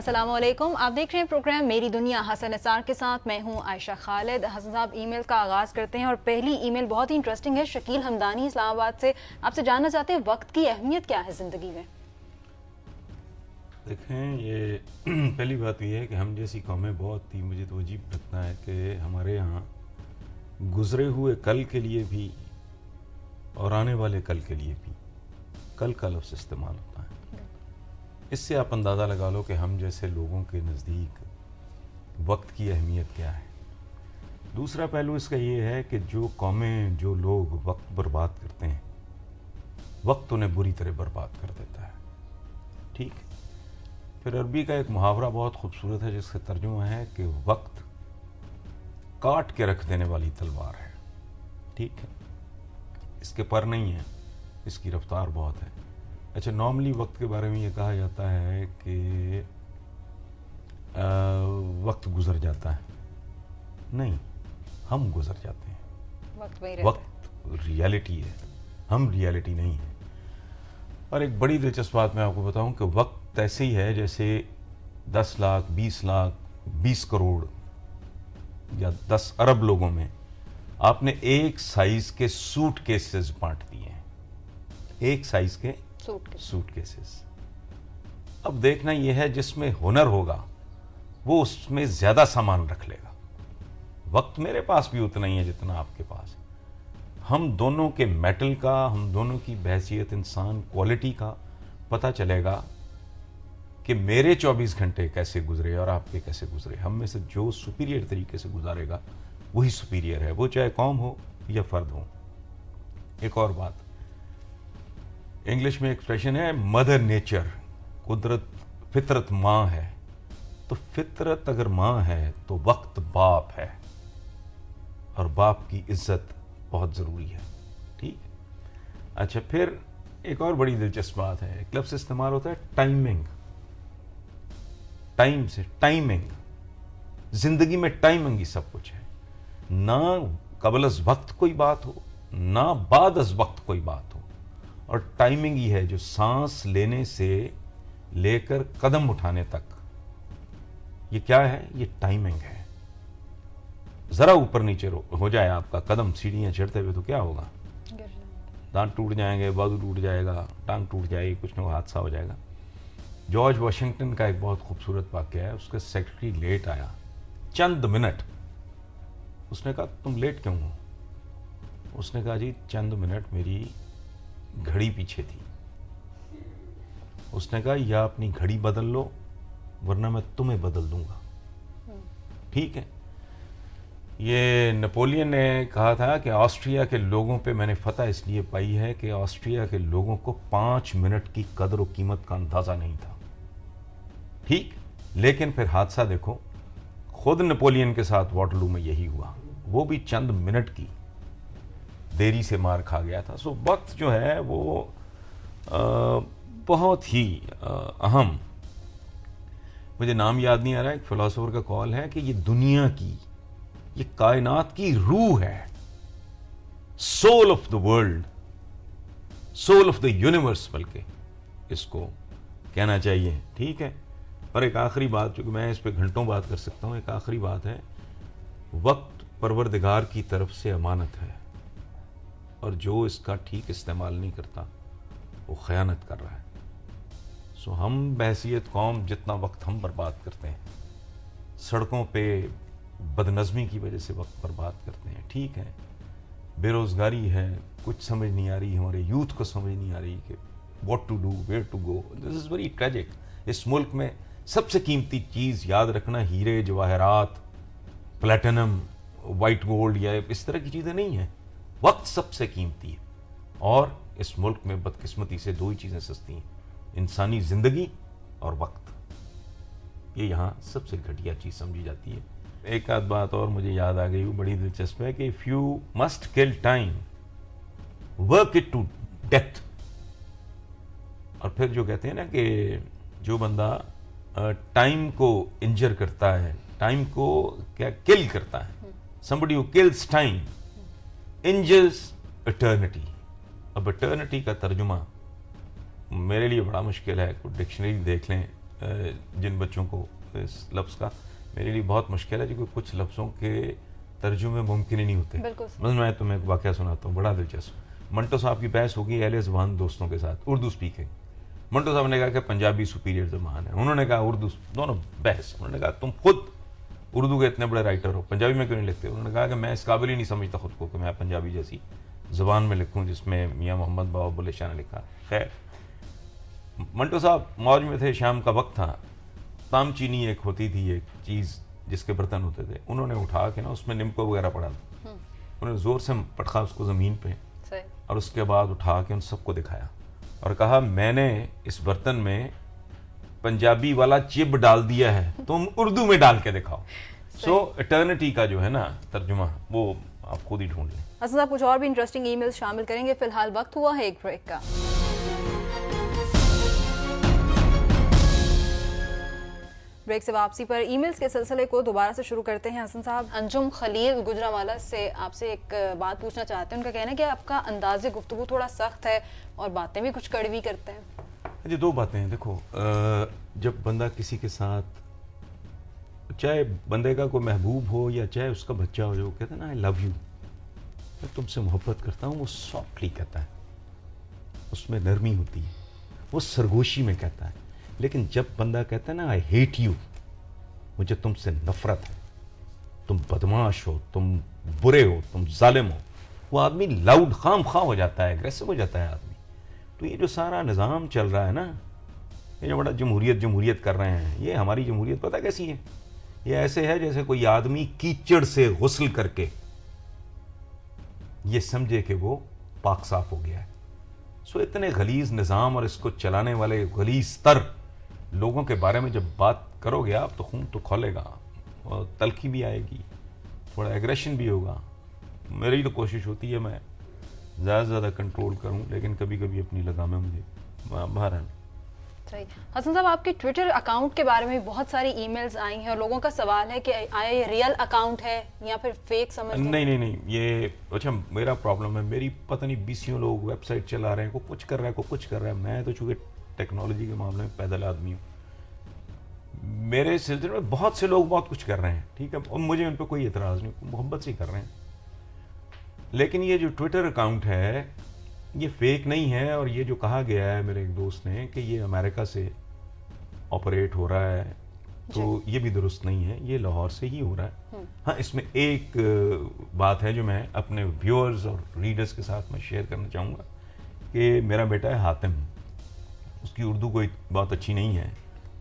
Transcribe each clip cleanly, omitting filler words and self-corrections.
السلام علیکم، آپ دیکھ رہے ہیں پروگرام میری دنیا حسن نثار کے ساتھ. میں ہوں عائشہ خالد. حسن صاحب، ای میل کا آغاز کرتے ہیں اور پہلی ای میل بہت ہی انٹرسٹنگ ہے. شکیل حمدانی اسلام آباد سے آپ سے جاننا چاہتے ہیں وقت کی اہمیت کیا ہے زندگی میں؟ دیکھیں، یہ پہلی بات یہ ہے کہ ہم جیسی قومیں بہت ہی مجھے تو عجیب لگتا ہے کہ ہمارے یہاں گزرے ہوئے کل کے لیے بھی اور آنے والے کل کے لیے بھی کل کا لفظ استعمال ہوتا ہے. اس سے آپ اندازہ لگا لو کہ ہم جیسے لوگوں کے نزدیک وقت کی اہمیت کیا ہے. دوسرا پہلو اس کا یہ ہے کہ جو قومیں، جو لوگ وقت برباد کرتے ہیں، وقت انہیں بری طرح برباد کر دیتا ہے. ٹھیک. پھر عربی کا ایک محاورہ بہت خوبصورت ہے جس کا ترجمہ ہے کہ وقت کاٹ کے رکھ دینے والی تلوار ہے. ٹھیک ہے. اس کے پر نہیں ہے، اس کی رفتار بہت ہے. اچھا، نارملی وقت کے بارے میں یہ کہا جاتا ہے کہ وقت گزر جاتا ہے. نہیں، ہم گزر جاتے ہیں. وقت ریالٹی ہے، ہم ریالٹی نہیں ہے. اور ایک بڑی دلچسپ بات میں آپ کو بتاؤں کہ وقت ایسے ہی ہے جیسے 10 لاکھ 20 لاکھ 20 کروڑ یا 10 ارب لوگوں میں آپ نے ایک سائز کے سوٹ کیسز بانٹ دیے ہیں. ایک سائز کے سوٹ کیسز. اب دیکھنا یہ ہے جس میں ہنر ہوگا وہ اس میں زیادہ سامان رکھ لے گا. وقت میرے پاس بھی اتنا ہی ہے جتنا آپ کے پاس. ہم دونوں کے میٹل کا، ہم دونوں کی بحیثیت انسان کوالٹی کا پتہ چلے گا کہ میرے 24 گھنٹے کیسے گزرے اور آپ کے کیسے گزرے. ہم میں سے جو سپیریئر طریقے سے گزارے گا وہی سپیریئر ہے، وہ چاہے قوم ہو یا فرد ہو. ایک اور بات، انگلش میں ایکسپریشن ہے مدر نیچر، قدرت، فطرت ماں ہے. تو فطرت اگر ماں ہے تو وقت باپ ہے، اور باپ کی عزت بہت ضروری ہے. ٹھیک. اچھا، پھر ایک اور بڑی دلچسپ بات ہے، ایک لفظ استعمال ہوتا ہے ٹائمنگ. ٹائم سے ٹائمنگ. زندگی میں ٹائمنگ ہی سب کچھ ہے. نہ قبل از وقت کوئی بات ہو، نہ بعد از وقت کوئی بات ہو. اور ٹائمنگ ہی ہے جو سانس لینے سے لے کر قدم اٹھانے تک، یہ کیا ہے؟ یہ ٹائمنگ ہے. ذرا اوپر نیچے ہو جائے آپ کا قدم سیڑھیاں چڑھتے ہوئے تو کیا ہوگا؟ دانت ٹوٹ جائیں گے، بازو ٹوٹ جائے گا، ٹانگ ٹوٹ جائے گی، کچھ نہ حادثہ ہو جائے گا. جارج واشنگٹن کا ایک بہت خوبصورت واقعہ ہے. اس کا سیکرٹری لیٹ آیا چند منٹ. اس نے کہا تم لیٹ کیوں ہو؟ اس نے کہا جی چند منٹ میری گھڑی پیچھے تھی. اس نے کہا یا اپنی گھڑی بدل لو ورنہ میں تمہیں بدل دوں گا. ٹھیک ہے. یہ نپولین نے کہا تھا کہ آسٹریا کے لوگوں پہ میں نے فتح اس لیے پائی ہے کہ آسٹریا کے لوگوں کو 5 منٹ کی قدر و قیمت کا اندازہ نہیں تھا. ٹھیک. لیکن پھر حادثہ دیکھو، خود نپولین کے ساتھ واٹرلو میں یہی ہوا. وہ بھی چند منٹ کی دیری سے مار کھا گیا تھا. سو وقت جو ہے وہ بہت ہی اہم. مجھے نام یاد نہیں آ رہا، ایک فلاسفر کا قول ہے کہ یہ دنیا کی، یہ کائنات کی روح ہے. Soul of the world, soul of the universe بلکہ اس کو کہنا چاہیے. ٹھیک ہے. اور ایک آخری بات، چونکہ میں اس پہ گھنٹوں بات کر سکتا ہوں، ایک آخری بات ہے، وقت پروردگار کی طرف سے امانت ہے، اور جو اس کا ٹھیک استعمال نہیں کرتا وہ خیانت کر رہا ہے. سو ہم بحیثیت قوم جتنا وقت ہم برباد کرتے ہیں، سڑکوں پہ بدنظمی کی وجہ سے وقت برباد کرتے ہیں. ٹھیک ہے. بے روزگاری ہے، کچھ سمجھ نہیں آ رہی، ہمارے یوتھ کو سمجھ نہیں آ رہی کہ what to do, where to go. This is very tragic. اس ملک میں سب سے قیمتی چیز یاد رکھنا ہیرے جواہرات، پلیٹینم، وائٹ گولڈ یا اس طرح کی چیزیں نہیں ہیں. وقت سب سے قیمتی ہے. اور اس ملک میں بدقسمتی سے 2 ہی چیزیں سستی ہیں، انسانی زندگی اور وقت. یہ یہاں سب سے گھٹیا چیز سمجھی جاتی ہے. ایک آدھ بات اور مجھے یاد آ گئی، وہ بڑی دلچسپ ہے کہ if you must kill time work it to death. اور پھر جو کہتے ہیں نا کہ جو بندہ ٹائم کو انجر کرتا ہے، ٹائم کو کیا کل کرتا ہے، somebody who kills time injures eternity. اب eternity کا ترجمہ میرے لیے بڑا مشکل ہے. کوئی ڈکشنری دیکھ لیں جن بچوں کو اس لفظ کا میرے لیے بہت مشکل ہے کیونکہ کچھ لفظوں کے ترجمے ممکن ہی نہیں ہوتے. مثلا میں تمہیں ایک واقعہ سناتا ہوں بڑا دلچسپ. منٹو صاحب کی بحث ہوگی اہل زبان دوستوں کے ساتھ اردو اسپیکنگ. منٹو صاحب نے کہا کہ پنجابی سپیریئر زبان ہے, انہوں نے کہا اردو, دونوں بحث. انہوں نے کہا تم خود اردو کے اتنے بڑے رائٹر ہو, پنجابی میں کیوں نہیں لکھتے؟ انہوں نے کہا کہ میں اس قابل ہی نہیں سمجھتا خود کو کہ میں پنجابی جیسی زبان میں لکھوں جس میں میاں محمد بابا بلے شاہ نے لکھا. خیر, منٹو صاحب موج میں تھے, شام کا وقت تھا, تام چینی ایک ہوتی تھی, ایک چیز جس کے برتن ہوتے تھے, انہوں نے اٹھا کے نا اس میں نمکو وغیرہ پڑا, انہوں نے زور سے پٹخا اس کو زمین پہ, اور اس کے بعد اٹھا کے ان سب کو دکھایا اور کہا میں نے اس برتن میں پنجابی والا چب ڈال دیا ہے, تم اردو میں ڈال کے دکھاؤ. سو اٹرنٹی کا جو ہے نا ترجمہ وہ آپ خود ہی ڈھونڈ لیں. حسن صاحب کچھ اور بھی انٹرسٹنگ ای میل شامل کریں گے, فی الحال وقت ہوا ہے ایک بریک کا. بریک سے واپسی پر ای میلز کے سلسلے کو دوبارہ سے شروع کرتے ہیں. حسن صاحب, انجم خلیل گجرانوالہ سے آپ سے ایک بات پوچھنا چاہتے ہیں. ان کا کہنا ہے کہ آپ کا انداز گفتگو تھوڑا سخت ہے اور باتیں بھی کچھ کڑوی کرتے ہیں. جی دو باتیں ہیں. دیکھو, جب بندہ کسی کے ساتھ, چاہے بندے کا کوئی محبوب ہو یا چاہے اس کا بچہ ہو, جو کہتا ہے نا آئی لو یو, میں تم سے محبت کرتا ہوں, وہ سافٹلی کہتا ہے, اس میں نرمی ہوتی ہے, وہ سرگوشی میں کہتا ہے. لیکن جب بندہ کہتا ہے نا آئی ہیٹ یو, مجھے تم سے نفرت ہے, تم بدماش ہو, تم برے ہو, تم ظالم ہو, وہ آدمی لاؤڈ خام خواہ ہو جاتا ہے, اگریسو ہو جاتا ہے آدمی. تو یہ جو سارا نظام چل رہا ہے نا, یہ جو بڑا جمہوریت کر رہے ہیں, یہ ہماری جمہوریت پتہ کیسی ہے؟ یہ ایسے ہے جیسے کوئی آدمی کیچڑ سے غسل کر کے یہ سمجھے کہ وہ پاک صاف ہو گیا ہے. سو اتنے غلیظ نظام اور اس کو چلانے والے غلیظ تر لوگوں کے بارے میں جب بات کرو گے آپ تو خون تو کھولے گا, اور تلخی بھی آئے گی, تھوڑا ایگریشن بھی ہوگا. میری تو کوشش ہوتی ہے میں زیادہ سے زیادہ کنٹرول کروں, لیکن کبھی کبھی اپنی لگامیں مجھے باہر آنا. حسن صاحب, آپ کے ٹویٹر اکاؤنٹ کے بارے میں بہت ساری ای میلز آئی ہیں اور لوگوں کا سوال ہے کہ آیا یہ ریئل اکاؤنٹ ہے یا پھر فیک سمجھ؟ نہیں, یہ اچھا میرا پرابلم ہے, میری پتہ نہیں 20 لوگ ویب سائٹ چلا رہے ہیں, کوئی کچھ کر رہا ہے, کوئی کچھ کر رہا ہے. میں تو چونکہ ٹیکنالوجی کے معاملے میں پیدل آدمی ہوں, میرے سلسلے میں بہت سے لوگ بہت کچھ کر رہے ہیں, ٹھیک ہے, اور مجھے ان پہ کوئی اعتراض نہیں, محبت سے ہی کر رہے ہیں. لیکن یہ جو ٹویٹر اکاؤنٹ ہے یہ فیک نہیں ہے, اور یہ جو کہا گیا ہے میرے ایک دوست نے کہ یہ امریکہ سے آپریٹ ہو رہا ہے, تو یہ بھی درست نہیں ہے, یہ لاہور سے ہی ہو رہا ہے. ہاں, اس میں ایک بات ہے جو میں اپنے ویورز اور ریڈرز کے ساتھ میں شیئر کرنا چاہوں گا کہ میرا بیٹا ہے حاتم, اس کی اردو کوئی بہت اچھی نہیں ہے,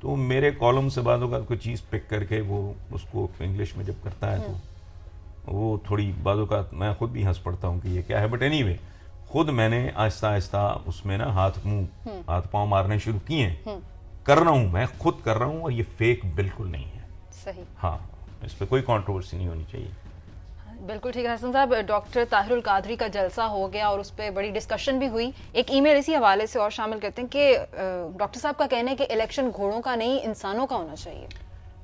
تو میرے کالم سے بعد اوقات کوئی چیز پک کر کے وہ اس کو انگلش میں جب کرتا ہے تو وہ تھوڑی بعض اوقات میں خود بھی ہنس پڑتا ہوں کہ یہ کیا ہے. بٹ اینی وے, خود میں نے آہستہ آہستہ اس میں نا ہاتھ پاؤں مارنے شروع کیے ہیں, کر رہا ہوں, میں خود کر رہا ہوں, اور یہ فیک بالکل نہیں ہے. صحیح. ہاں, اس پہ کوئی کنٹروورسی نہیں ہونی چاہیے. بالکل ٹھیک ہے. حسن صاحب, ڈاکٹر طاہر القادری کا جلسہ ہو گیا اور اس پہ بڑی ڈسکشن بھی ہوئی. ایک ای میل اسی حوالے سے اور شامل کرتے ہیں کہ ڈاکٹر صاحب کا کہنا ہے کہ الیکشن گھوڑوں کا نہیں انسانوں کا ہونا چاہیے.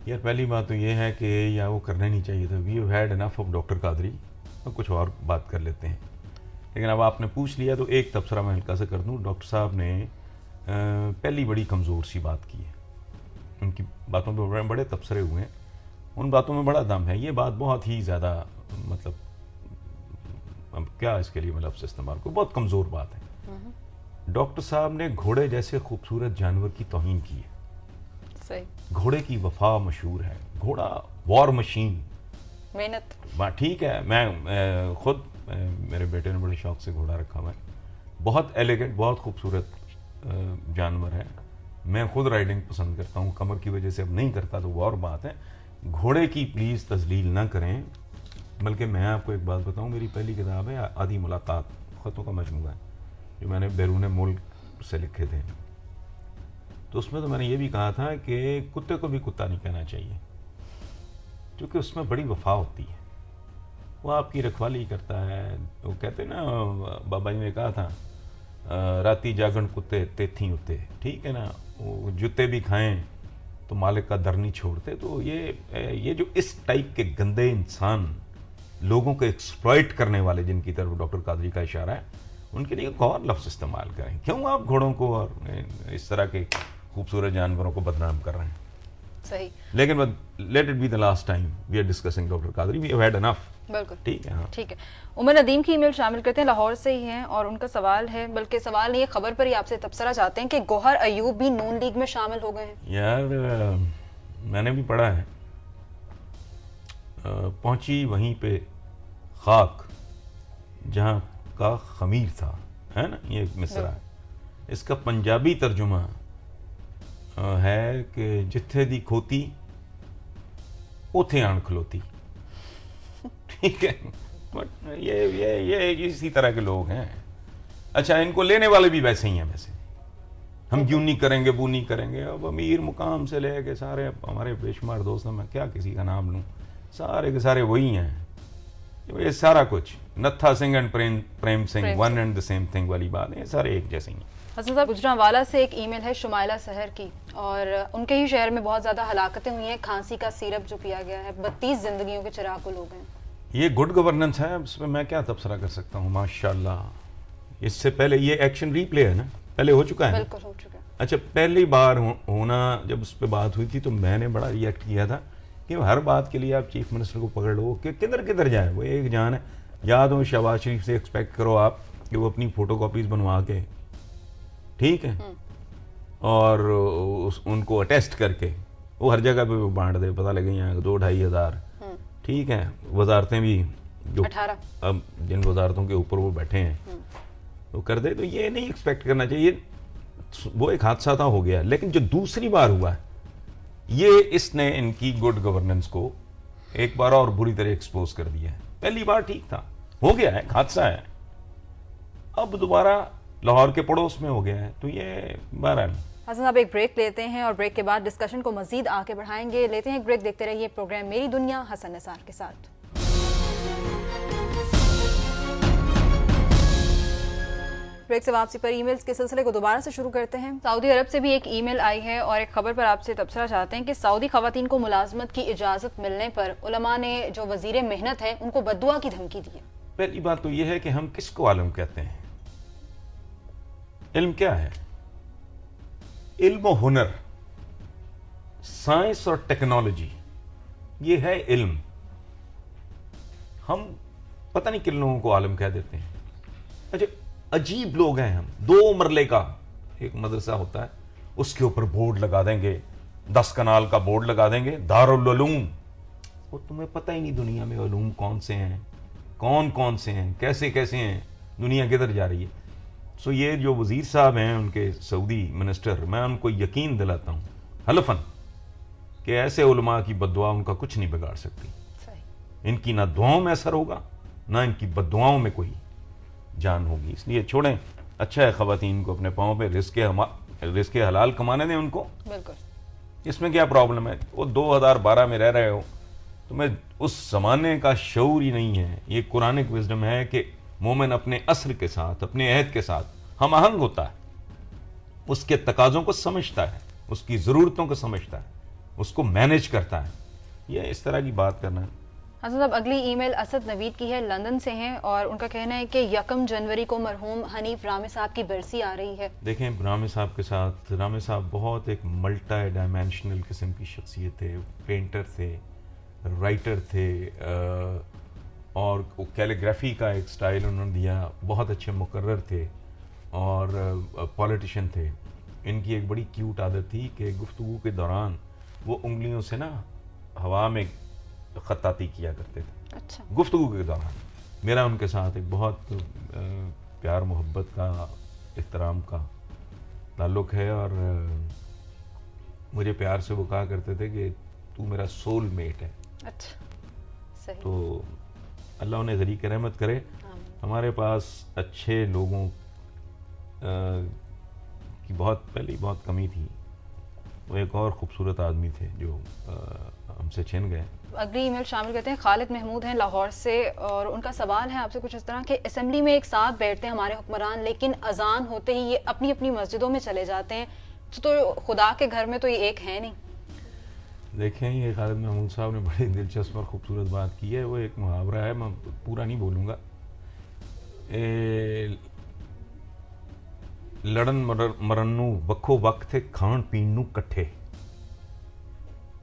یار پہلی بات تو یہ ہے کہ یا وہ کرنا نہیں چاہیے تھا. We have had enough of doctor Qadri, کچھ اور بات کر لیتے ہیں. لیکن اب آپ نے پوچھ لیا تو ایک تبصرہ میں ہلکا سے کر دوں. ڈاکٹر صاحب نے پہلی بڑی کمزور سی بات کی ہے, ان کی باتوں پہ بڑے تبصرے ہوئے ہیں, ان باتوں میں بڑا دم ہے. یہ بات بہت ہی زیادہ, مطلب اب کیا اس کے لیے میں لفظ استعمال کروں, بہت کمزور بات ہے. ڈاکٹر صاحب نے گھوڑے جیسے خوبصورت جانور کی توہین کی ہے. گھوڑے کی وفا مشہور ہے, گھوڑا وار مشین, محنت. ٹھیک ہے, میں خود میرے بیٹے نے بڑے شوق سے گھوڑا رکھا ہوا ہے, بہت ایلیگنٹ, بہت خوبصورت جانور ہے. میں خود رائڈنگ پسند کرتا ہوں, کمر کی وجہ سے اب نہیں کرتا تو وہ اور بات ہے. گھوڑے کی پلیز تذلیل نہ کریں. بلکہ میں آپ کو ایک بات بتاؤں, میری پہلی کتاب ہے آدھی ملاقات, خطوں کا مجموعہ ہے جو میں نے بیرون ملک سے لکھے تھے. تو اس میں تو میں نے یہ بھی کہا تھا کہ کتے کو بھی کتا نہیں کہنا چاہیے, کیونکہ اس میں بڑی وفا ہوتی ہے, وہ آپ کی رکھوالی کرتا ہے. وہ کہتے ہیں نا, بابا جی نے کہا تھا راتی جاگن کتے تیتھی ہوتے, ٹھیک ہے نا, وہ جوتے بھی کھائیں تو مالک کا در نہیں چھوڑتے. تو یہ جو اس ٹائپ کے گندے انسان, لوگوں کو ایکسپلائٹ کرنے والے, جن کی طرف ڈاکٹر قادری کا اشارہ ہے, ان کے لیے ایک اور لفظ استعمال کریں. کیوں آپ گھوڑوں کو اور اس طرح کے خوبصورت جانوروں کو بدنام کر رہے ہیں. صحیح. لیکن let it be the last time we are discussing doctor Qadri, we have had enough. بالکل ٹھیک ہے. ہاں ٹھیک ہے. عمر ندیم کی ای میل شامل کرتے ہیں, لاہور سے ہی ہیں, اور ان کا سوال ہے, بلکہ سوال نہیں ہے, خبر پر ہی آپ سے تبصرہ چاہتے ہیں کہ گوہر ایوب بھی نون لیگ میں شامل ہو گئے ہیں. یار میں نے بھی پڑھا ہے, پہنچی وہیں پہ خاک جہاں کا خمیر تھا, ہے نا, یہ ایک مصرع ہے. اس کا پنجابی ترجمہ ہے کہ جتھے دی کھوتی اوتھے آن کھلوتی. ٹھیک ہے, یہ اسی طرح کے لوگ ہیں. اچھا, ان کو لینے والے بھی ویسے ہی ہیں. ویسے ہم یوں نہیں کریں گے, وہ نہیں کریں گے. اب امیر مقام سے لے کے سارے ہمارے بے شمار دوست ہیں, میں کیا کسی کا نام لوں, سارے کے سارے وہی ہیں. یہ سارا کچھ Natha Singh and Prem Singh, one and the same thing والی بات ہے, سارے ایک جیسے ہی ہیں. حسن صاحب, گجرانوالا سے ایک ای میل ہے شمائلہ سحر کی, اور ان کے ہی شہر میں بہت زیادہ ہلاکتیں ہوئی ہیں, کھانسی کا سیرپ جو پیا گیا ہے, 32 زندگیوں کے چراغ کو لوگ ہیں. یہ گڈ گورننس ہے, اس پہ میں کیا تبصرہ کر سکتا ہوں. ماشاءاللہ, اس سے پہلے یہ ایکشن ری پلے ہے نا, پہلے ہو چکا ہے. بالکل ہو چکا ہے. اچھا, پہلی بار ہونا جب اس پہ بات ہوئی تھی تو میں نے بڑا ریئیکٹ کیا تھا کہ ہر بات کے لیے آپ چیف منسٹر کو پکڑ لو کہ کدھر جائے, وہ ایک جان ہے. یاد ہو شہباز شریف سے ایکسپیکٹ کرو آپ کہ وہ اپنی فوٹو کاپیز بنوا کے, ٹھیک ہے, اور ان کو اٹیسٹ کر کے وہ ہر جگہ پہ بانٹ دے, پتہ لگے یہاں 2-2.5 ہزار, ٹھیک ہے, وزارتیں بھی جو 18 اب جن وزارتوں کے اوپر وہ بیٹھے ہیں وہ کر دے. تو یہ نہیں ایکسپیکٹ کرنا چاہیے, وہ ایک حادثہ تھا, ہو گیا. لیکن جو دوسری بار ہوا ہے, یہ اس نے ان کی گڈ گورننس کو ایک بار اور بری طرح ایکسپوز کر دیا ہے. پہلی بار ٹھیک تھا, ہو گیا ہے, حادثہ ہے, اب دوبارہ لاہور کے پڑوس میں ہو گیا ہے, تو یہ بہرحال. حسن صاحب, ایک بریک لیتے ہیں اور بریک کے بعد ڈسکشن کو مزید آگے بڑھائیں گے. لیتے ہیں ایک بریک, دیکھتے رہیے پروگرام میری دنیا حسن نثار کے ساتھ. بریک سے واپسی پر ای میلز کے سلسلے کو دوبارہ سے شروع کرتے ہیں. سعودی عرب سے بھی ایک ای میل آئی ہے, اور ایک خبر پر آپ سے تبصرہ چاہتے ہیں کہ سعودی خواتین کو ملازمت کی اجازت ملنے پر علماء نے جو وزیر محنت ہیں ان کو بددعا کی دھمکی دی ہے. پہلی بات تو یہ ہے کہ ہم کس کو عالم کہتے ہیں. علم کیا ہے؟ علم و ہنر, سائنس اور ٹیکنالوجی, یہ ہے علم. ہم پتہ نہیں کن لوگوں کو عالم کہہ دیتے ہیں. اچھا, عجیب لوگ ہیں ہم. 2 مرلے کا ایک مدرسہ ہوتا ہے, اس کے اوپر بورڈ لگا دیں گے, 10 کنال کا بورڈ لگا دیں گے, دارالعلوم. وہ تمہیں پتہ ہی نہیں دنیا میں علوم کون سے ہیں, کون سے ہیں, کیسے ہیں, دنیا کدھر جا رہی ہے. سو یہ جو وزیر صاحب ہیں ان کے سعودی منسٹر, میں ان کو یقین دلاتا ہوں حلفاً کہ ایسے علماء کی بددعا ان کا کچھ نہیں بگاڑ سکتی. ان کی نہ دعاؤں میں اثر ہوگا, نہ ان کی بددعاؤں میں کوئی جان ہوگی. اس لیے چھوڑیں, اچھا ہے خواتین کو اپنے پاؤں پہ رزق حلال کمانے دیں ان کو. بالکل, اس میں کیا پرابلم ہے. وہ 2012 میں رہ رہے ہو, تمہیں اس زمانے کا شعور ہی نہیں ہے. یہ قرآنک وزڈم ہے کہ مومن اپنے عصر کے ساتھ, اپنے عہد کے ساتھ ہم آہنگ ہوتا ہے, اس کے تقاضوں کو سمجھتا ہے, اس کی ضرورتوں کو سمجھتا ہے, اس کو مینیج کرتا ہے. یہ اس طرح کی بات کرنا ہے. حسن صاحب, اگلی ای میل اسد نوید کی ہے, لندن سے ہیں, اور ان کا کہنا ہے کہ 1 جنوری کو مرحوم حنیف رامے صاحب کی برسی آ رہی ہے. دیکھیں, رامے صاحب کے ساتھ, رامے صاحب بہت ایک ملٹی ڈائمینشنل قسم کی شخصیت تھے. پینٹر تھے, رائٹر تھے, اور کیلیگرافی کا ایک سٹائل انہوں نے دیا. بہت اچھے مقرر تھے اور پولیٹیشین تھے. ان کی ایک بڑی کیوٹ عادت تھی کہ گفتگو کے دوران وہ انگلیوں سے نا ہوا میں خطاطی کیا کرتے تھے. اچھا. گفتگو کے دوران میرا ان کے ساتھ ایک بہت پیار محبت کا, احترام کا تعلق ہے, اور مجھے پیار سے وہ کہا کرتے تھے کہ تو میرا سول میٹ ہے. اچھا, صحیح. تو اللہ انہیں غریق رحمت کرے. ہمارے پاس اچھے لوگوں کی بہت کمی تھی. وہ ایک اور خوبصورت آدمی تھے جو ہم سے چھن گئے. اگلی ای میل شامل کرتے ہیں, خالد محمود ہیں لاہور سے, اور ان کا سوال ہے آپ سے کچھ اس طرح کہ اسمبلی میں ایک ساتھ بیٹھتے ہیں ہمارے حکمران, لیکن اذان ہوتے ہی یہ اپنی اپنی مسجدوں میں چلے جاتے ہیں, تو خدا کے گھر میں تو یہ ایک ہے نہیں. دیکھیں, یہ خالد محمود صاحب نے بڑی دلچسپ اور خوبصورت بات کی ہے. وہ ایک محاورہ ہے, میں پورا نہیں بولوں گا. ਲੜਨ ਮਰਨ ਨੂੰ ਵੱਖੋ ਵੱਖ ਤੇ ਖਾਣ ਪੀਣ ਨੂੰ ਇਕੱਠੇ।